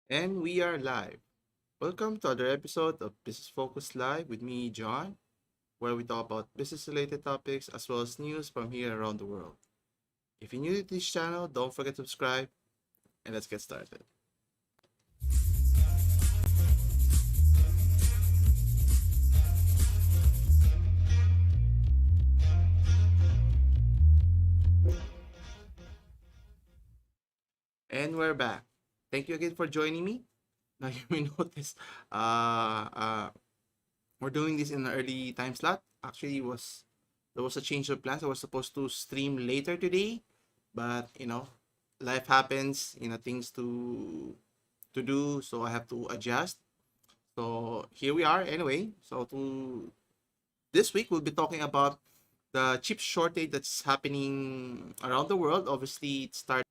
And we are live. Welcome to another episode of Business Focus Live with me, John, where we talk about business related topics as well as news from here around the world. If you're new to this channel, don't forget to subscribe and let's get started. And we're back. Thank you again for joining me. Now you may notice uh, uh, we're doing this in an early time slot. Actually, was there was a change of plans. I was supposed to stream later today, but life happens. Things to do, so I have to adjust. So here we are anyway. So to this week we'll be talking about the chip shortage that's happening around the world. Obviously, it started.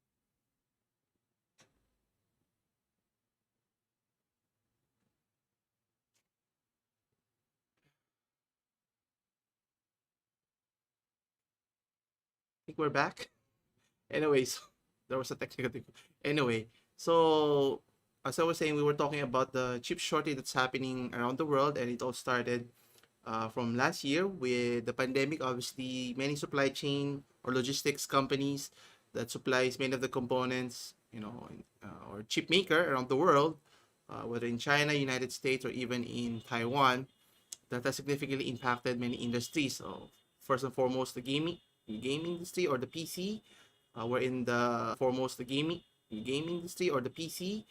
I think we're back. Anyways, there was a technical thing. Anyway, so as I was saying, we were talking about the chip shortage that's happening around the world, and it all started from last year with the pandemic. Obviously, many supply chain or logistics companies that supplies many of the components, or chip maker around the world, whether in China, United States, or even in Taiwan, that has significantly impacted many industries. So first and foremost, the game industry or the PC. We're in the foremost the game industry or the PC.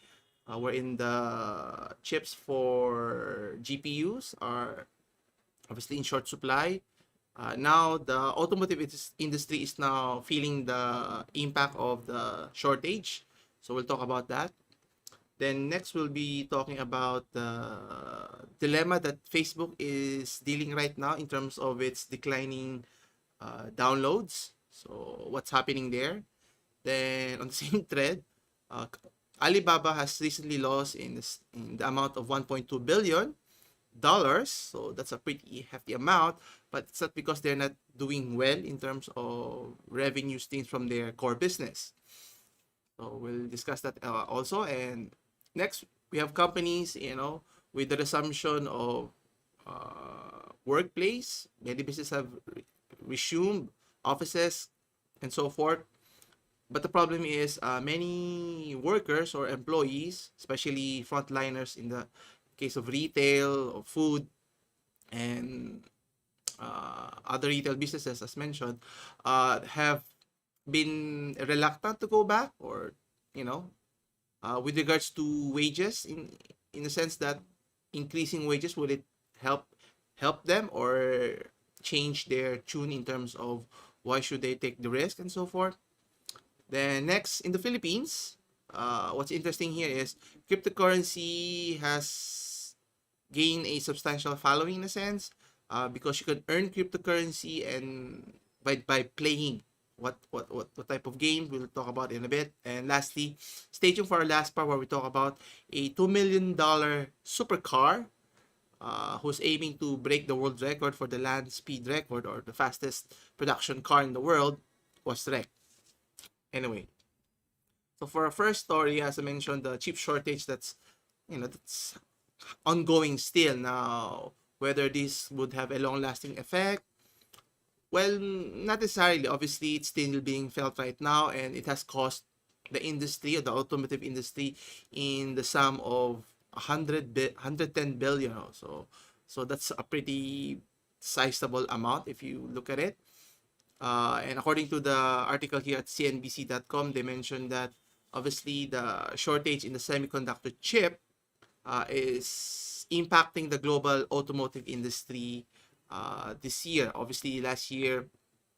We're in the chips for GPUs are obviously in short supply. Now the automotive industry is now feeling the impact of the shortage. So we'll talk about that. Then next we'll be talking about the dilemma that Facebook is dealing right now in terms of its declining downloads. So what's happening there? Then on the same thread, uh, Alibaba has recently lost in the amount of 1.2 billion dollars. So that's a pretty hefty amount, but it's not because they're not doing well in terms of revenue streams from their core business. So we'll discuss that also. And next, we have companies, with the resumption of workplace. Many businesses have resumed offices and so forth. But the problem is many workers or employees, especially frontliners in the case of retail or food and other retail businesses, as mentioned, have been reluctant to go back, or with regards to wages, in the sense that increasing wages, will it help them or change their tune in terms of why should they take the risk and so forth. Then next, in the Philippines, what's interesting here is cryptocurrency has gained a substantial following in a sense, because you can earn cryptocurrency and by playing what type of game we'll talk about in a bit. And lastly, stay tuned for our last part where we talk about a $2 million supercar, who's aiming to break the world record for the land speed record, or the fastest production car in the world, was wrecked. Anyway, so for our first story, as I mentioned, the chip shortage that's ongoing still now. Whether this would have a long-lasting effect, well, not necessarily. Obviously, it's still being felt right now, and it has cost the industry or the automotive industry in the sum of 110 billion. So that's a pretty sizable amount if you look at it. And according to the article here at CNBC.com, they mentioned that obviously the shortage in the semiconductor chip is impacting the global automotive industry this year. Obviously, last year,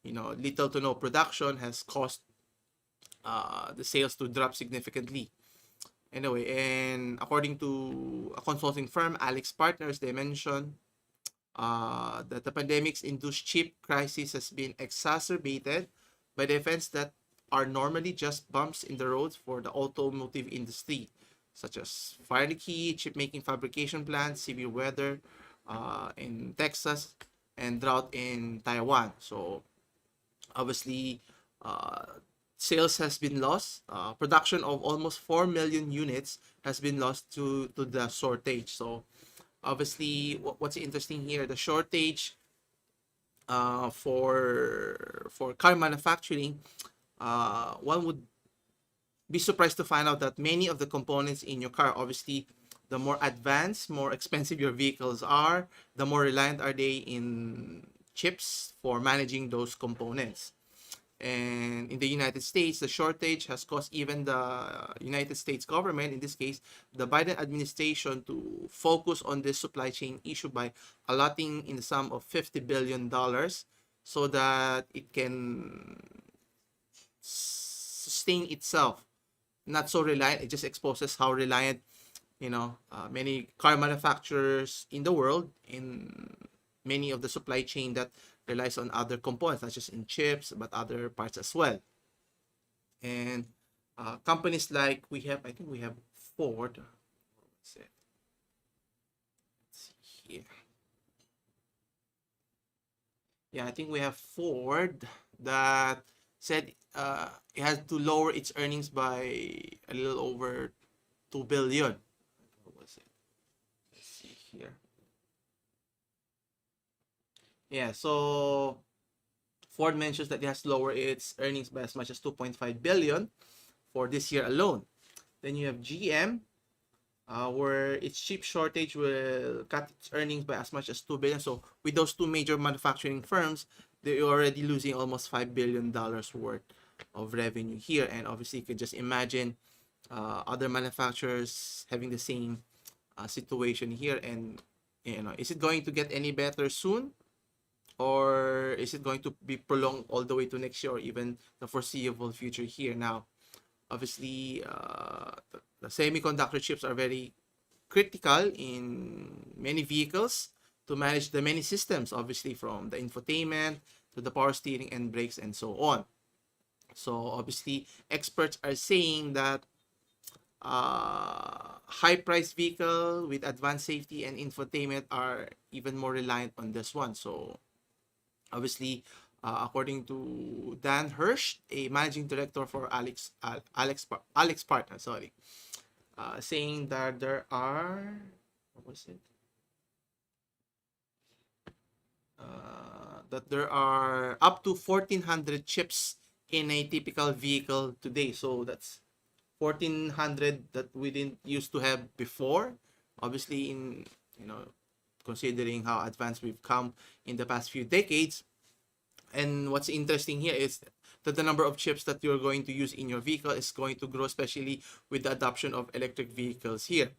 little to no production has caused the sales to drop significantly. Anyway, and according to a consulting firm, Alex Partners, they mentioned that the pandemic's induced chip crisis has been exacerbated by the events that are normally just bumps in the road for the automotive industry, such as fire in the key, chip making fabrication plants, severe weather in Texas, and drought in Taiwan. So obviously, uh, sales has been lost. Production of almost 4 million units has been lost to the shortage. So obviously, what's interesting here, the shortage for car manufacturing, one would be surprised to find out that many of the components in your car, obviously, the more advanced, more expensive your vehicles are, the more reliant are they in chips for managing those components. And in the United States, the shortage has caused even the United States government, in this case, the Biden administration, to focus on this supply chain issue by allotting in the sum of $50 billion so that it can sustain itself, not so reliant. It just exposes how reliant, many car manufacturers in the world, in many of the supply chain that relies on other components, not just in chips, but other parts as well. And companies like I think we have Ford. Let's see here. Yeah, I think we have Ford that said it has to lower its earnings by a little over 2 billion. What was it? Let's see here. Yeah, so Ford mentions that it has lowered its earnings by as much as 2.5 billion for this year alone. Then you have GM, where its chip shortage will cut its earnings by as much as 2 billion. So with those two major manufacturing firms, they're already losing almost $5 billion worth of revenue here. And obviously, you could just imagine other manufacturers having the same situation here. And is it going to get any better soon? Or is it going to be prolonged all the way to next year or even the foreseeable future here? Now, obviously, the semiconductor chips are very critical in many vehicles to manage the many systems, obviously, from the infotainment to the power steering and brakes and so on. So obviously, experts are saying that high-priced vehicle with advanced safety and infotainment are even more reliant on this one. So obviously, according to Dan Hirsch, a managing director for Alex Partner, saying that there are, what was it? That there are up to 1,400 chips in a typical vehicle today. So that's 1,400 that we didn't used to have before. Obviously, considering how advanced we've come in the past few decades. And what's interesting here is that the number of chips that you're going to use in your vehicle is going to grow, especially with the adoption of electric vehicles here.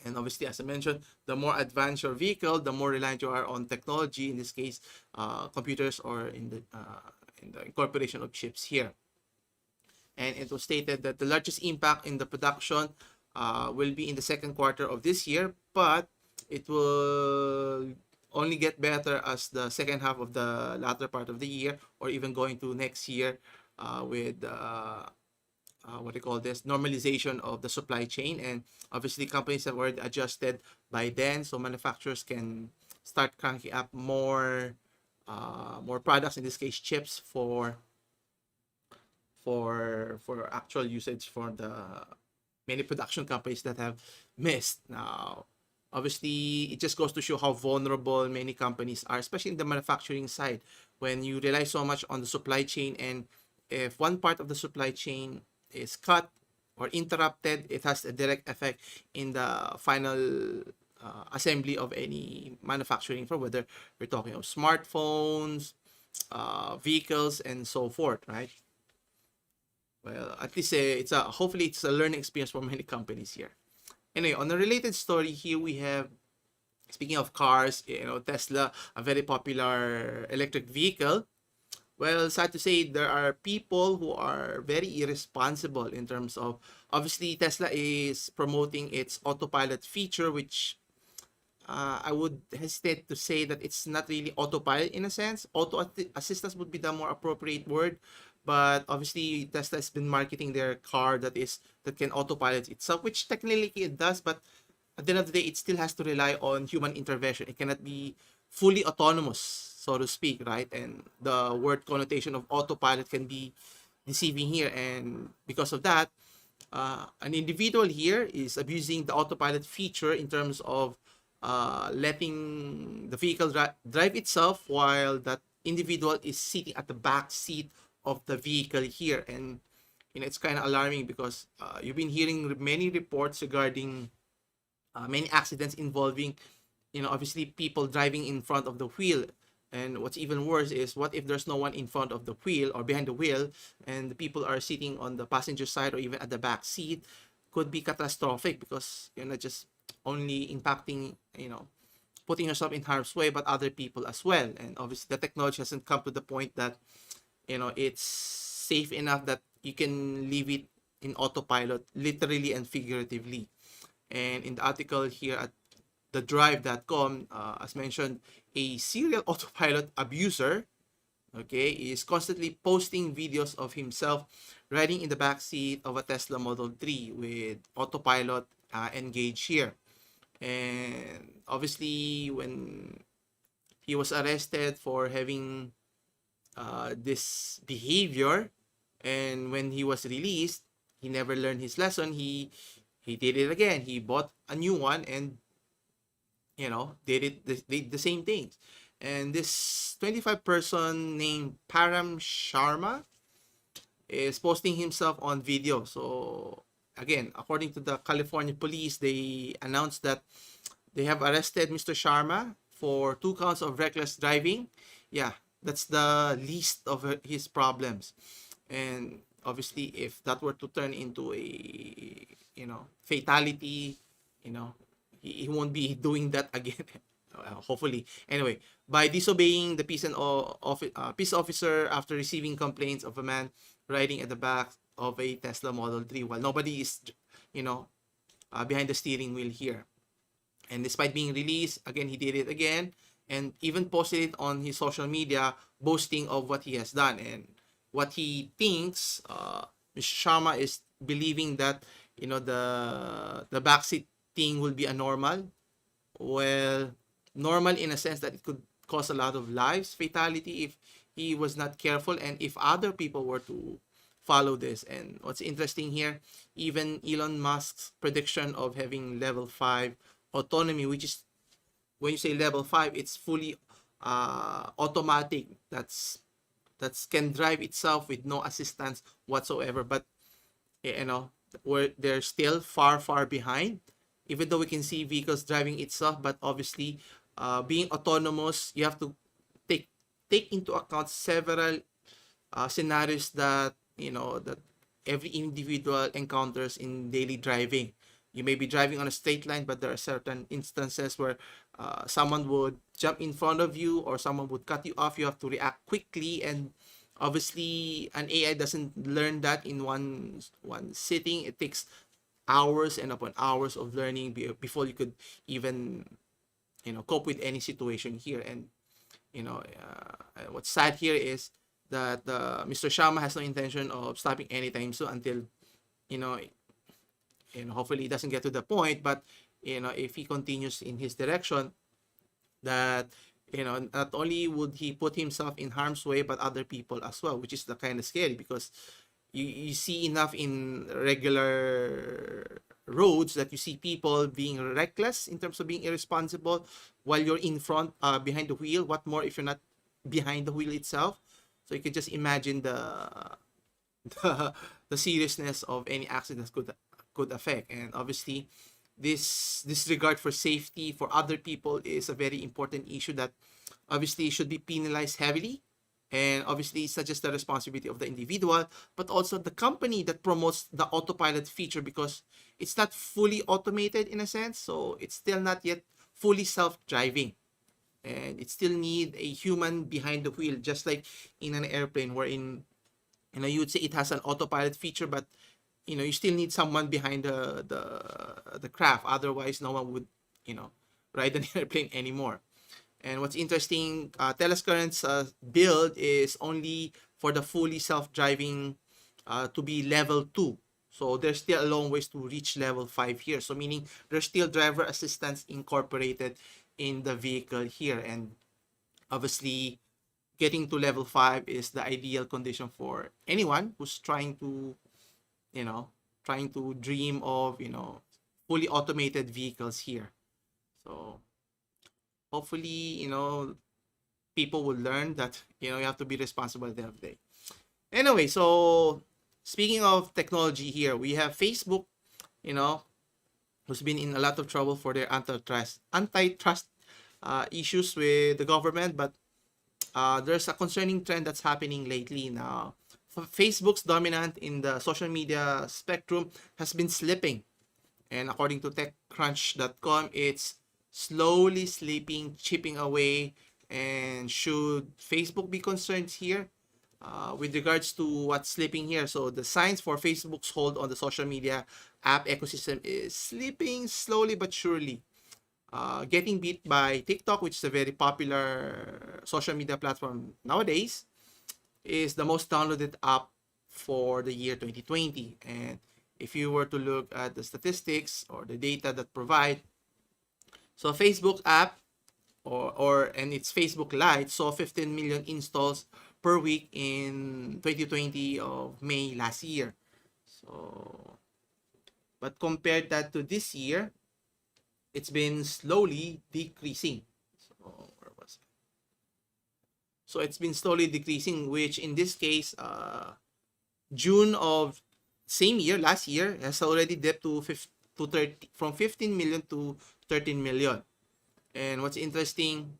And obviously, as I mentioned, the more advanced your vehicle, the more reliant you are on technology, in this case, computers, or in the incorporation of chips here. And it was stated that the largest impact in the production will be in the second quarter of this year, but it will only get better as the second half of the latter part of the year, or even going to next year with normalization of the supply chain. And obviously, companies have already adjusted by then, so manufacturers can start cranking up more products, in this case chips, for actual usage for the many production companies that have missed. Now, obviously, it just goes to show how vulnerable many companies are, especially in the manufacturing side, when you rely so much on the supply chain. And if one part of the supply chain is cut or interrupted, it has a direct effect in the final assembly of any manufacturing, for whether we're talking of smartphones, vehicles, and so forth, right? Well, at least hopefully it's a learning experience for many companies here. Anyway, on a related story here, we have, speaking of cars, Tesla, a very popular electric vehicle. Well, sad to say, there are people who are very irresponsible in terms of, obviously, Tesla is promoting its autopilot feature, which I would hesitate to say that it's not really autopilot in a sense. Auto assistance would be the more appropriate word. But obviously, Tesla has been marketing their car that can autopilot itself, which technically it does, but at the end of the day, it still has to rely on human intervention. It cannot be fully autonomous, so to speak, right? And the word connotation of autopilot can be deceiving here, and because of that, an individual here is abusing the autopilot feature in terms of letting the vehicle drive itself while that individual is sitting at the back seat of the vehicle here. And it's kind of alarming because you've been hearing many reports regarding many accidents involving obviously people driving in front of the wheel. And what's even worse is, what if there's no one in front of the wheel or behind the wheel, and the people are sitting on the passenger side or even at the back seat? Could be catastrophic, because you're not just only impacting, putting yourself in harm's way, but other people as well. And obviously the technology hasn't come to the point that it's safe enough that you can leave it in autopilot, literally and figuratively. And in the article here at thedrive.com, as mentioned, a serial autopilot abuser, okay, is constantly posting videos of himself riding in the back seat of a Tesla Model 3 with autopilot engaged here. And obviously, when he was arrested for having this behavior, and when he was released, he never learned his lesson. He did it again. He bought a new one and did the same things. And this 25 person named Param Sharma is posting himself on video. So again, according to the California police, they announced that they have arrested Mr. Sharma for 2 counts of reckless driving. Yeah, that's the least of his problems. And obviously, if that were to turn into a fatality, he won't be doing that again. Hopefully. Anyway, by disobeying the peace officer after receiving complaints of a man riding at the back of a Tesla Model 3 while nobody is, behind the steering wheel here. And despite being released, again, he did it again, and even posted it on his social media, boasting of what he has done. And what he thinks, Mr. Sharma is believing that, the backseat thing will be a normal. Well, normal in a sense that it could cause a lot of lives fatality if he was not careful, and if other people were to follow this. And what's interesting here, even Elon Musk's prediction of having level 5 autonomy, which is, when you say level 5, it's fully automatic, that's can drive itself with no assistance whatsoever. But they're still far behind, even though we can see vehicles driving itself. But obviously, being autonomous, you have to take into account several scenarios that that every individual encounters in daily driving. You may be driving on a straight line, but there are certain instances where someone would jump in front of you or someone would cut you off. You have to react quickly, and obviously an AI doesn't learn that in one sitting. It takes hours and upon hours of learning before you could even cope with any situation here. And what's sad here is that Mr. Sharma has no intention of stopping anytime soon, until hopefully it doesn't get to the point. But if he continues in his direction, that not only would he put himself in harm's way, but other people as well, which is the kind of scary, because you see enough in regular roads that you see people being reckless in terms of being irresponsible while you're in front, behind the wheel. What more if you're not behind the wheel itself? So you can just imagine the seriousness of any accidents could affect. And obviously, this disregard for safety for other people is a very important issue that obviously should be penalized heavily. And obviously, it's not just the responsibility of the individual, but also the company that promotes the autopilot feature, because it's not fully automated in a sense. So it's still not yet fully self-driving, and it still need a human behind the wheel, just like in an airplane, wherein you would say it has an autopilot feature, but you still need someone behind the craft. Otherwise, no one would ride an airplane anymore. And what's interesting, Tesla's current build is only for the fully self-driving to be level 2. So there's still a long ways to reach level 5 here. So meaning there's still driver assistance incorporated in the vehicle here. And obviously, getting to level 5 is the ideal condition for anyone who's you know, trying to dream of, fully automated vehicles here. So hopefully, people will learn that, you have to be responsible at the end of the day. Anyway, so speaking of technology here, we have Facebook, you know, who's been in a lot of trouble for their antitrust issues with the government, but there's a concerning trend that's happening lately now. Facebook's dominance in the social media spectrum has been slipping, and according to TechCrunch.com, it's slowly slipping, chipping away. And should Facebook be concerned here with regards to what's slipping here? So the signs for Facebook's hold on the social media app ecosystem is slipping slowly but surely. Getting beat by TikTok, which is a very popular social media platform nowadays, is the most downloaded app for the year 2020. And if you were to look at the statistics or the data that provide, so Facebook app and its Facebook Lite saw 15 million installs per week in 2020 of May last year. So, but compared that to this year, it's been slowly decreasing. So where was it? So it's been slowly decreasing, which in this case, June of same year, last year, has already dipped to from 15 million to 13 million. And what's interesting,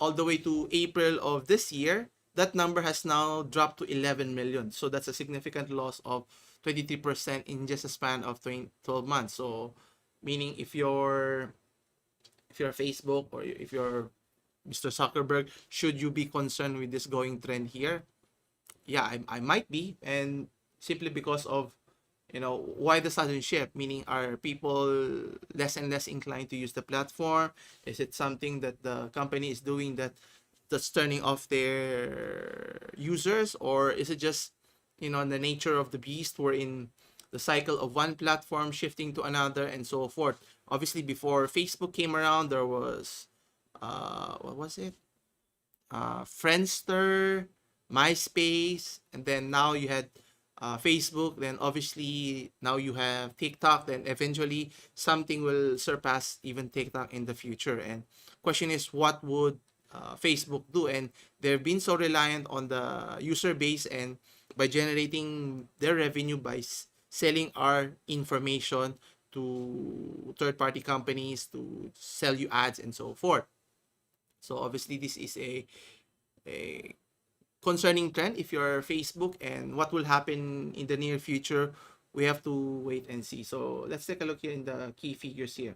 all the way to April of this year, that number has now dropped to 11 million. So that's a significant loss of 23% in just a span of 12 months. So meaning if you're Facebook or if you're Mr. Zuckerberg, should you be concerned with this going trend here? Yeah, I might be, and simply because of why the sudden shift, meaning are people less and less inclined to use the platform? Is it something that the company is doing that's turning off their users, or is it just the nature of the beast, we're in the cycle of one platform shifting to another and so forth? Obviously before Facebook came around, there was what was it, Friendster, MySpace, and then now you had Facebook, then obviously now you have TikTok, then eventually something will surpass even TikTok in the future. And question is, what would Facebook do? And they've been so reliant on the user base and by generating their revenue by selling our information to third-party companies to sell you ads and so forth. So obviously this is a concerning trend if you're Facebook, and what will happen in the near future, we have to wait and see. So let's take a look here in the key figures here.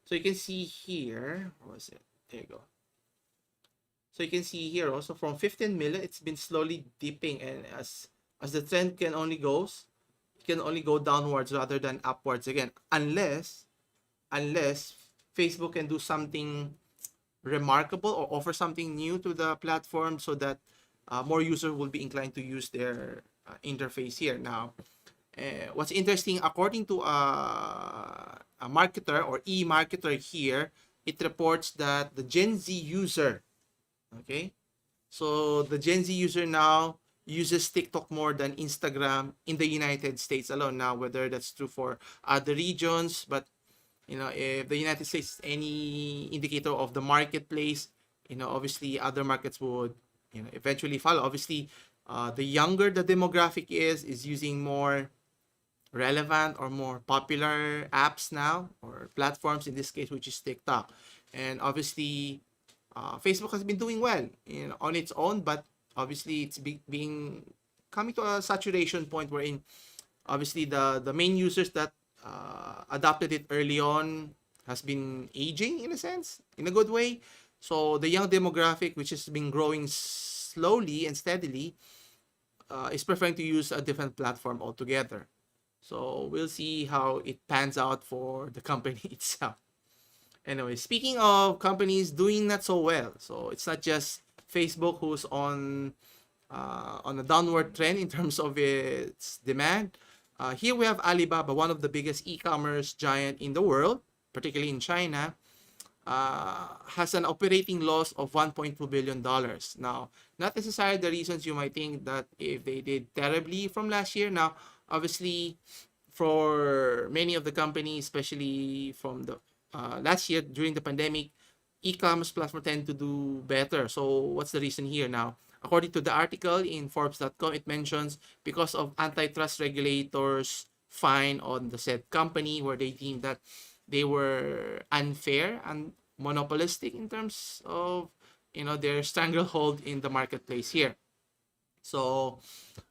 So you can see here, what was it? There you go. So you can see here also from 15 million, it's been slowly dipping, and as the trend can only go downwards rather than upwards again, unless Facebook can do something remarkable or offer something new to the platform so that more users will be inclined to use their interface here. Now, what's interesting, according to a marketer or e-marketer here, it reports that the Gen Z user, okay, so the Gen Z user now uses TikTok more than Instagram in the United States alone. Now, whether that's true for other regions, but if the United States is any indicator of the marketplace, obviously other markets would eventually follow. Obviously, the younger the demographic is using more relevant or more popular apps now, or platforms in this case, which is TikTok. And obviously, Facebook has been doing well on its own, but obviously it's coming to a saturation point wherein obviously the main users that adopted it early on has been aging in a sense, in a good way. So the young demographic, which has been growing slowly and steadily, is preferring to use a different platform altogether. So we'll see how it pans out for the company itself. Anyway, speaking of companies doing not so well, so it's not just Facebook who's on a downward trend in terms of its demand. Here we have Alibaba, one of the biggest e-commerce giant in the world, particularly in China. has an operating loss of $1.2 billion. Now, not necessarily the reasons you might think that if they did terribly from last year. Now, obviously, for many of the companies, especially from the last year during the pandemic, e-commerce platforms tend to do better. So, what's the reason here now? According to the article in Forbes.com, it mentions because of antitrust regulators' fine on the said company, where they deemed that they were unfair and monopolistic in terms of their stranglehold in the marketplace here. So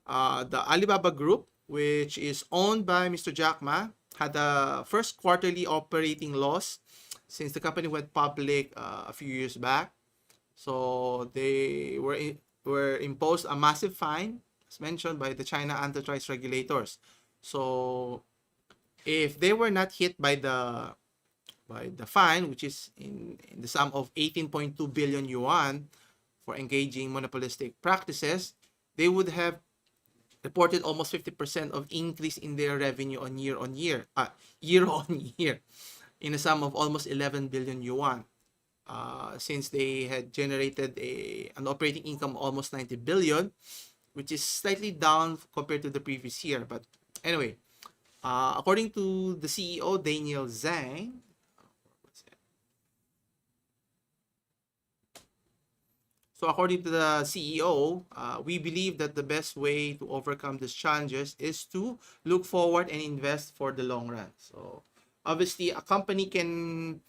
the Alibaba Group, which is owned by Mr. Jack Ma, had a first quarterly operating loss since the company went public a few years back. So they were imposed a massive fine, as mentioned, by the China antitrust regulators. So if they were not hit by the fine, which is in the sum of 18.2 billion yuan for engaging monopolistic practices, they would have reported almost 50% of increase in their revenue year on year, in a sum of almost 11 billion yuan. Since they had generated an operating income of almost 90 billion, which is slightly down compared to the previous year. But anyway, according to the CEO, Daniel Zhang, so according to the CEO, we believe that the best way to overcome these challenges is to look forward and invest for the long run. So obviously, a company can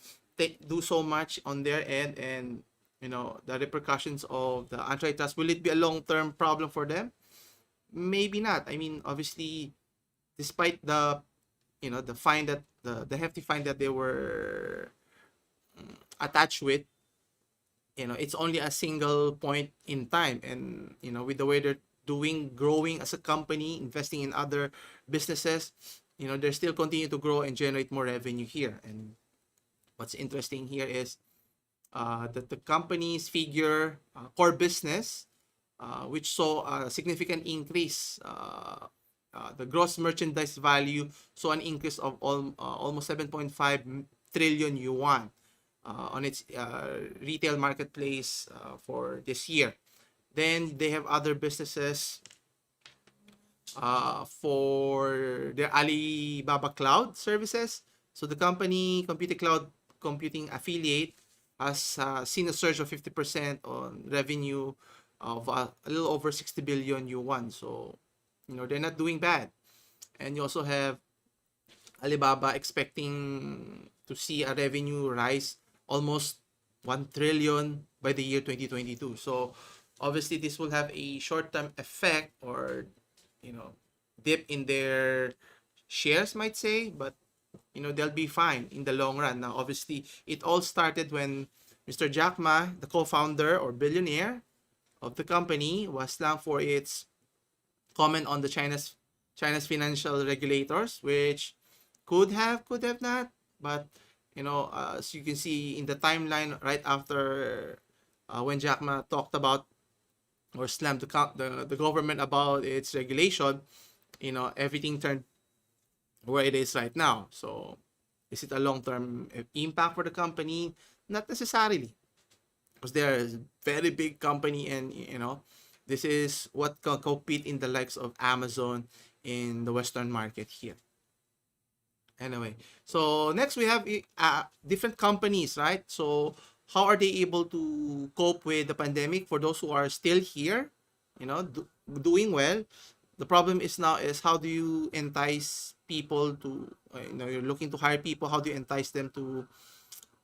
do so much on their end, and the repercussions of the antitrust, will it be a long-term problem for them? Maybe not. I mean, obviously, despite the fine that the hefty fine that they were attached with, it's only a single point in time, and with the way they're growing as a company, investing in other businesses, they still continue to grow and generate more revenue here. And what's interesting here is that the company's core business, which saw a significant increase, the gross merchandise value saw an increase of almost 7.5 trillion yuan on its retail marketplace for this year. Then they have other businesses for their Alibaba Cloud services. So the company computing affiliate has seen a surge of 50% on revenue of a little over 60 billion yuan. So they're not doing bad. And you also have Alibaba expecting to see a revenue rise almost 1 trillion by the year 2022. So obviously this will have a short-term effect, or dip in their shares, might say, but they'll be fine in the long run. Now obviously it all started when Mr. Jack Ma, the co-founder or billionaire of the company, was slammed for its comment on the China's financial regulators, which could have not, but as you can see in the timeline right after when Jack Ma talked about or slammed the government about its regulation, everything turned where it is right now. So is it a long-term impact for the company? Not necessarily, because they're a very big company, and this is what can compete in the likes of Amazon in the Western market here. Anyway, so next we have different companies, right? So how are they able to cope with the pandemic? For those who are still here, doing well, the problem is now is how do you entice people to, you're looking to hire people, how do you entice them to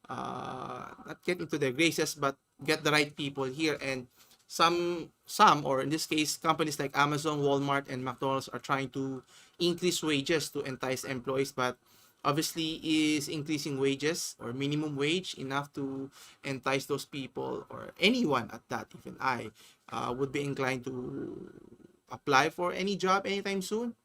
not get into their graces, but get the right people here? And some, or in this case, companies like Amazon, Walmart, and McDonald's are trying to increase wages to entice employees, but obviously, is increasing wages or minimum wage enough to entice those people, or anyone at that? Even I would be inclined to apply for any job anytime soon.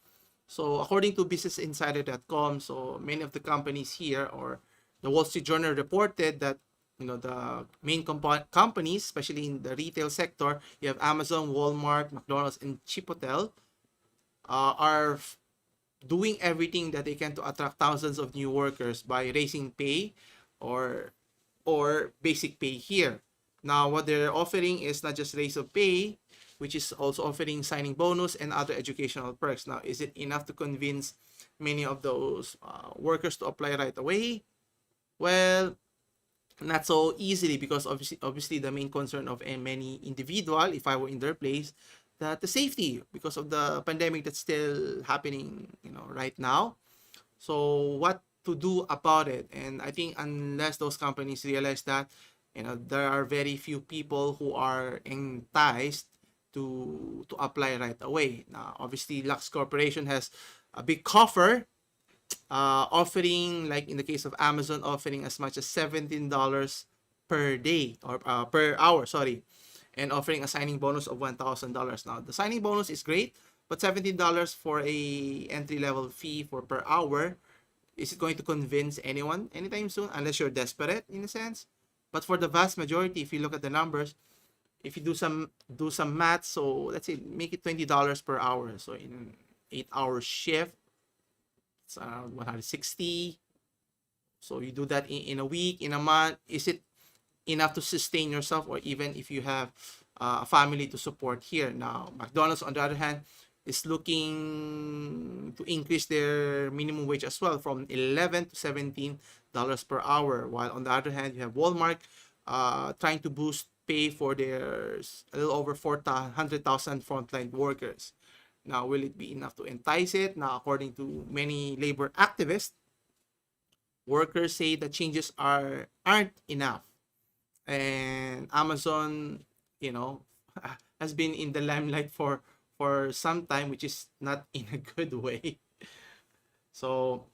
So according to businessinsider.com, so many of the companies here, or the Wall Street Journal reported that the main companies, especially in the retail sector, you have Amazon, Walmart, McDonald's, and Chipotle, are doing everything that they can to attract thousands of new workers by raising pay, or or basic pay here. Now, what they're offering is not just raise of pay, which is also offering signing bonus and other educational perks. Now, is it enough to convince many of those workers to apply right away? Well, not so easily, because obviously the main concern of many individual, if I were in their place, that the safety because of the pandemic that's still happening, right now. So what to do about it? And I think unless those companies realize that, there are very few people who are enticed to apply right away. Now, obviously, Lux Corporation has a big coffer, offering, like in the case of Amazon, offering as much as $17 per day, or per hour, sorry, and offering a signing bonus of $1,000. Now, the signing bonus is great, but $17 for a entry level fee for per hour, is it going to convince anyone anytime soon, unless you're desperate in a sense? But for the vast majority, if you look at the numbers, if you do some math, so let's say make it $20 per hour. So in an 8-hour shift, it's around 160. So you do that in a week, in a month. Is it enough to sustain yourself, or even if you have a family to support here? Now, McDonald's, on the other hand, is looking to increase their minimum wage as well from 11 to $17 per hour. While on the other hand, you have Walmart trying to boost pay for their a little over 400,000 frontline workers. Now, will it be enough to entice it? Now, according to many labor activists, workers say the changes aren't enough. And Amazon, you know, has been in the limelight for some time, which is not in a good way. So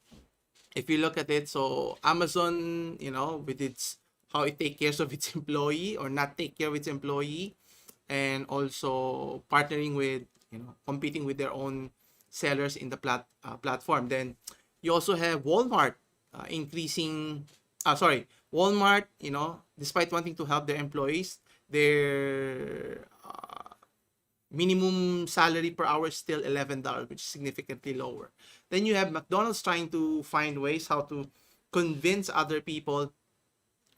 if you look at it, so Amazon, with its how it take care of its employee or not take care of its employee, and also partnering with, competing with their own sellers in the platform. Then you also have Walmart increasing, Walmart, despite wanting to help their employees, their minimum salary per hour is still $11, which is significantly lower. Then you have McDonald's trying to find ways how to convince other people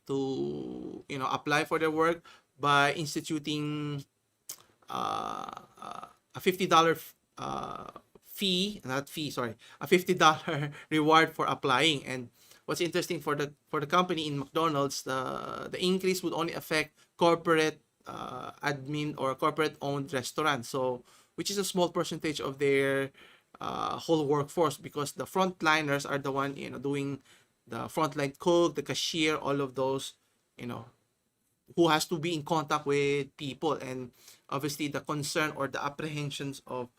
to, apply for their work by instituting a $50 a $50 reward for applying. And what's interesting for the company in McDonald's, the increase would only affect corporate admin or corporate owned restaurants, so which is a small percentage of their whole workforce, because the frontliners are the one, doing the frontline cook, the cashier, all of those, who has to be in contact with people. And obviously the concern or the apprehensions of,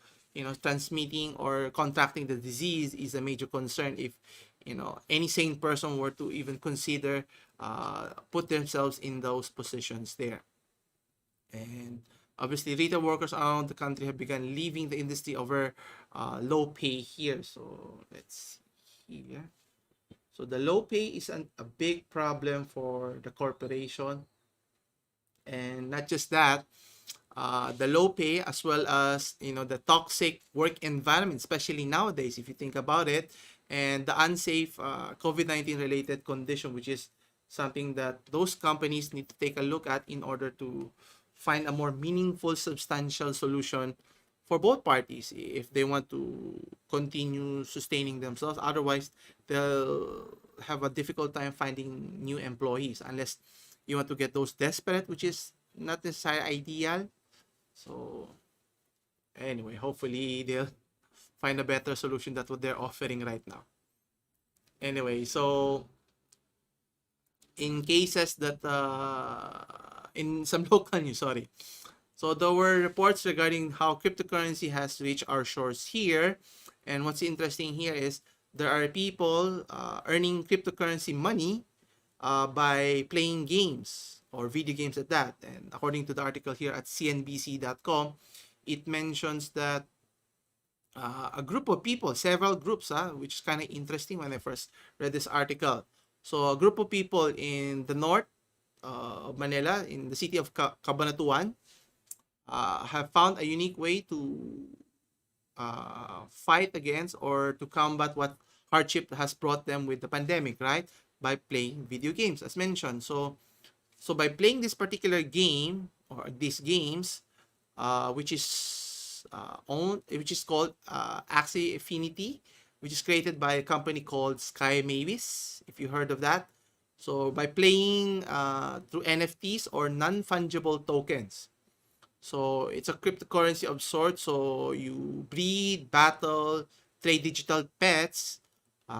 transmitting or contracting the disease is a major concern if, any sane person were to even consider put themselves in those positions there. And obviously retail workers around the country have begun leaving the industry over low pay here. So let's see here. So the low pay is a big problem for the corporation. And not just that, the low pay, as well as, the toxic work environment, especially nowadays, if you think about it, and the unsafe COVID-19 related condition, which is something that those companies need to take a look at in order to find a more meaningful, substantial solution for both parties if they want to continue sustaining themselves. Otherwise, they'll have a difficult time finding new employees, unless you want to get those desperate, which is not necessarily ideal. So anyway, hopefully they'll find a better solution than what they're offering right now. Anyway, so in cases that in some local news, sorry. So there were reports regarding how cryptocurrency has reached our shores here. And what's interesting here is there are people earning cryptocurrency money by playing games, or video games at that. And according to the article here at cnbc.com, it mentions that a group of people, several groups, which is kind of interesting when I first read this article. So a group of people in the north of Manila, in the city of Cabanatuan, have found a unique way to fight against or to combat what hardship has brought them with the pandemic, right? by playing video games, as mentioned. So by playing this particular game or these games, which is called Axie Infinity, which is created by a company called Sky Mavis, if you heard of that. So by playing through NFTs or non-fungible tokens. So it's a cryptocurrency of sorts. So you breed, battle, trade digital pets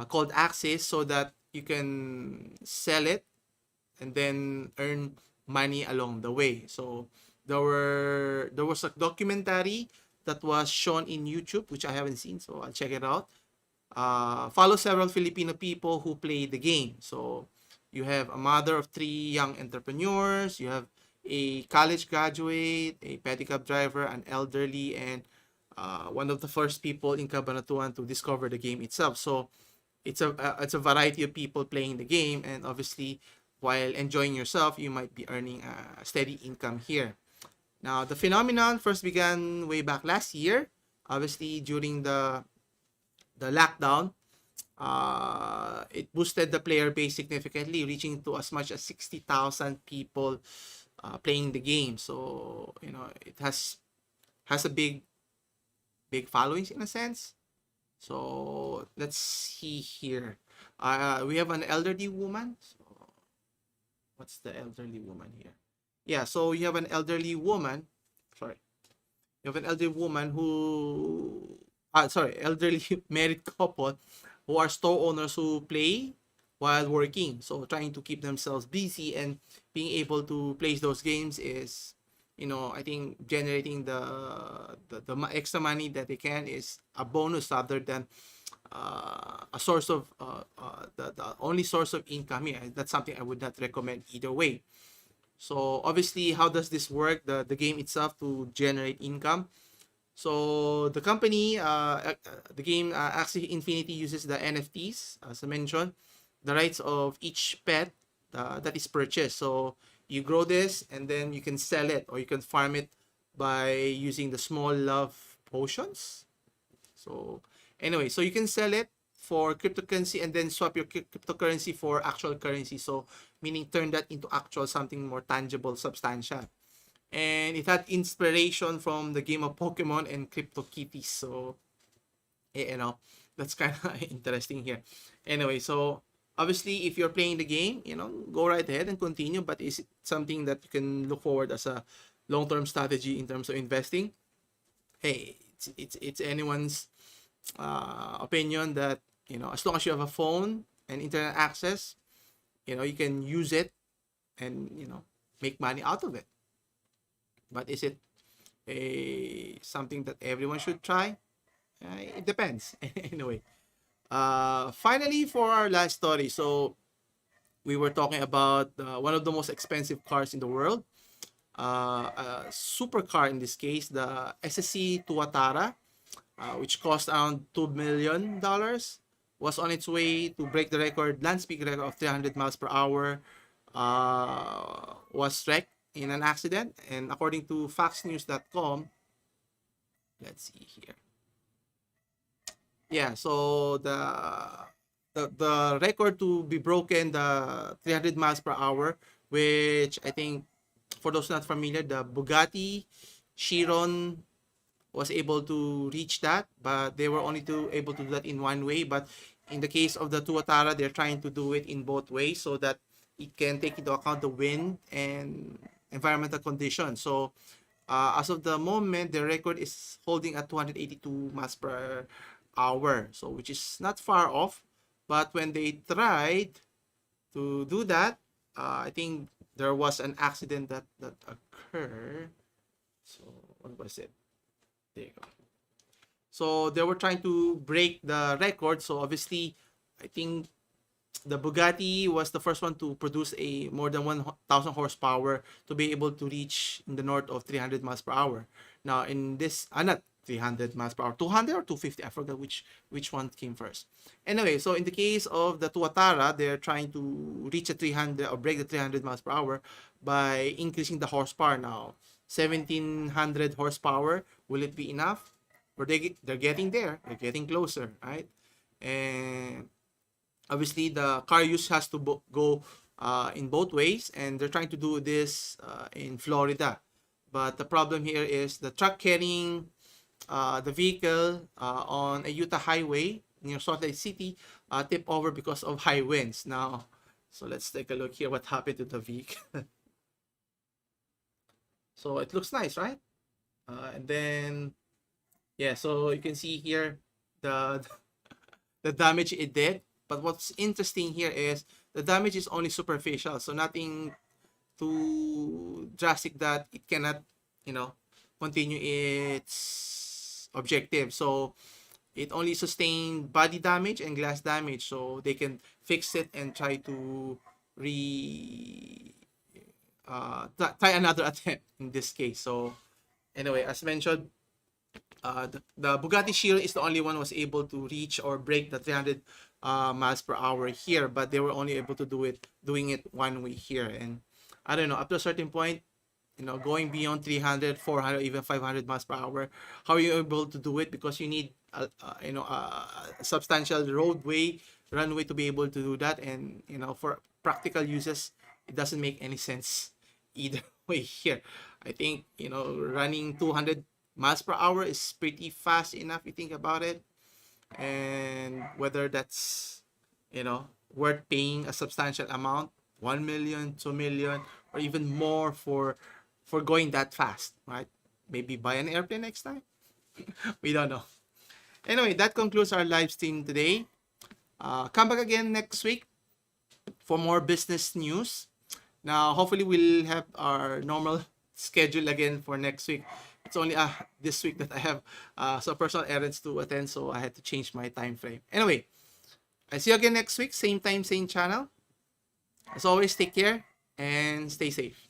called Axis so that you can sell it and then earn money along the way. So there was a documentary that was shown in YouTube, which I haven't seen, so I'll check it out. Follow several Filipino people who play the game. So you have a mother of 3 young entrepreneurs, you have a college graduate, a pedicab driver, an elderly, and one of the first people in Cabanatuan to discover the game itself. So it's a variety of people playing the game, and obviously while enjoying yourself, you might be earning a steady income here. Now, the phenomenon first began way back last year, obviously during the lockdown. It boosted the player base significantly, reaching to as much as 60,000 people playing the game. So it has a big followings in a sense. So let's see here. We have an elderly woman. So what's the elderly woman here? Yeah, so you have an elderly woman. Sorry, you have an elderly woman elderly married couple who are store owners who play while working. So trying to keep themselves busy and being able to play those games is, I think generating the extra money that they can is a bonus rather than a source of the only source of income here. That's something I would not recommend either way. So obviously, how does this work? The game itself to generate income. So the company, the game Axie Infinity uses the NFTs, as I mentioned, the rights of each pet that is purchased. So you grow this and then you can sell it or you can farm it by using the small love potions. So anyway, so you can sell it for cryptocurrency and then swap your cryptocurrency for actual currency. So meaning turn that into actual something more tangible, substantial. And it had inspiration from the game of Pokemon and CryptoKitties. So that's kind of interesting here. Anyway, so obviously if you're playing the game, go right ahead and continue, but is it something that you can look forward as a long-term strategy in terms of investing? Hey, it's anyone's opinion that as long as you have a phone and internet access, you can use it and make money out of it. But is it something that everyone should try? It depends. Anyway, finally for our last story. So we were talking about one of the most expensive cars in the world, a supercar in this case, the SSC Tuatara, which cost around $2 million, was on its way to break the land speed record of 300 miles per hour, was wrecked in an accident. And according to foxnews.com, let's see here. Yeah, so the record to be broken, the 300 miles per hour, which I think for those not familiar, the Bugatti Chiron was able to reach that, but they were only able to do that in one way. But in the case of the Tuatara, they're trying to do it in both ways so that it can take into account the wind and environmental conditions. So as of the moment, the record is holding at 282 miles per hour, so which is not far off. But when they tried to do that, I think there was an accident that occurred. So what was it? There you go. So they were trying to break the record. So obviously, I think the Bugatti was the first one to produce a more than 1,000 horsepower to be able to reach in the north of 300 miles per hour. Now in this, not 300 miles per hour, 200 or 250, I forgot which one came first. Anyway, so in the case of the Tuatara, they're trying to reach a 300 or break the 300 miles per hour by increasing the horsepower. Now 1,700 horsepower, will it be enough? Or they're getting there, they're getting closer, right? And Obviously the car use has to go in both ways, and they're trying to do this in Florida. But the problem here is the truck carrying the vehicle on a Utah highway near Salt Lake City tipped over because of high winds. Now, so let's take a look here what happened to the vehicle. So it looks nice, right? And then, yeah, so you can see here the the damage it did. But what's interesting here is the damage is only superficial, so nothing too drastic that it cannot, you know, continue its objective. So it only sustained body damage and glass damage, so they can fix it and try to re try another attempt in this case. So anyway, as mentioned, the Bugatti Chiron is the only one who was able to reach or break the 300 miles per hour here, but they were only able to doing it one way here. And I don't know, up to a certain point, you know, going beyond 300, 400, even 500 miles per hour, how are you able to do it? Because you need a substantial runway to be able to do that. And you know, for practical uses, it doesn't make any sense either way here. I think, you know, running 200 miles per hour is pretty fast enough, you think about it. And whether that's, you know, worth paying a substantial amount, 1 million, 2 million, or even more for going that fast, right? Maybe buy an airplane next time. We don't know. Anyway, that concludes our live stream today. Come back again next week for more business news. Now, hopefully we'll have our normal schedule again for next week. It's only this week that I have some personal errands to attend, so I had to change my time frame. Anyway, I see you again next week, same time, same channel. As always, take care and stay safe.